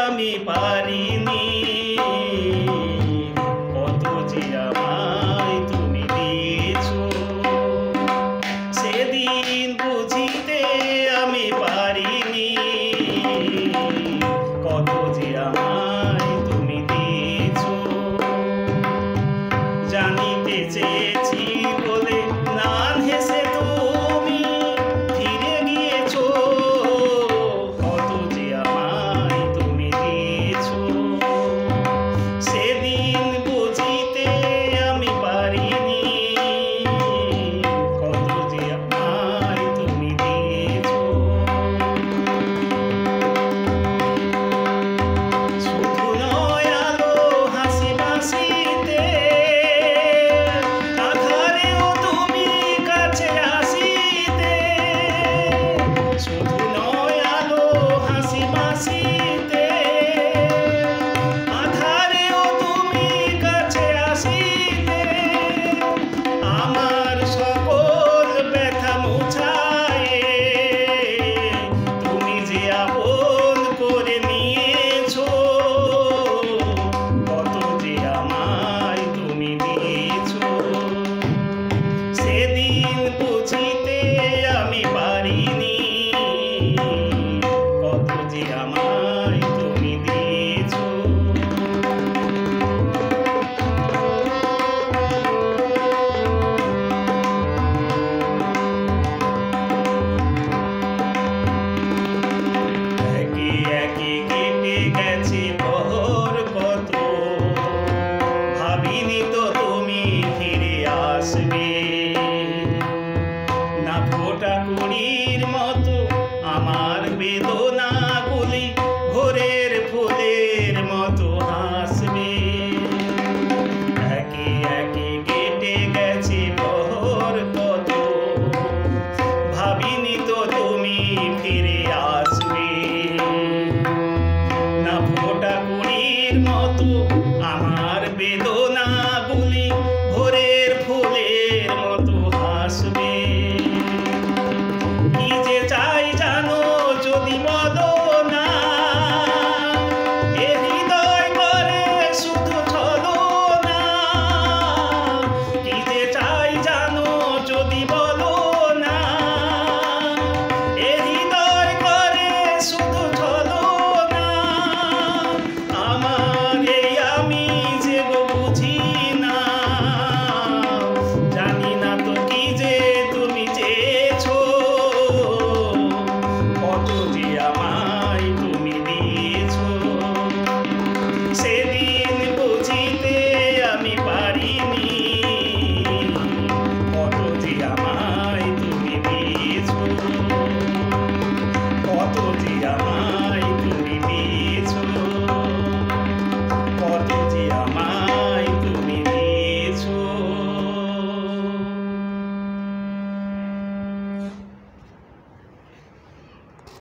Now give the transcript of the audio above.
আমি পারিনি, কত যে আমায় তুমি দিয়েছো, সেদিন বুঝিতে আমি পারিনি, কত যে আমায় তুমি দিয়েছো। জানিতে চেয়েছি বলে নান হেসে তুমি ফিরে গিয়েছো, কত যে আমায় তুমি দিয়েছো, সেদিন বুঝিতে আমি পারিনি, কত যে আমায় তুমি দিয়েছো। শুধু নয় আলো হাসি বাসিতে, আধারেও তুমি কাছে আসিতে, শুধু নয় আলো হাসি বাসিতে, আধারেও তুমি কাছে আসিতে, আমার সকল ব্যথা মুছায়ে তুমি যে আপন করে নিয়েছো, কত যে আমায় তুমি দিয়েছো, সেদিন বুঝিতে আমি পারিনি, কত যে আমায় তুমি দিয়েছো। একে একে কেটে গেছে প্রহর কত, ভাবিনি তো তুমি ফিরে আসবে, না ফোটা কুড়ির মতো আমার বেদনাগুলি ভোরের ফুলের মতো হাসবে। একে একে কেটে গেছে প্রহর কত, ভাবিনি তো তুমি ফিরে আসবে, না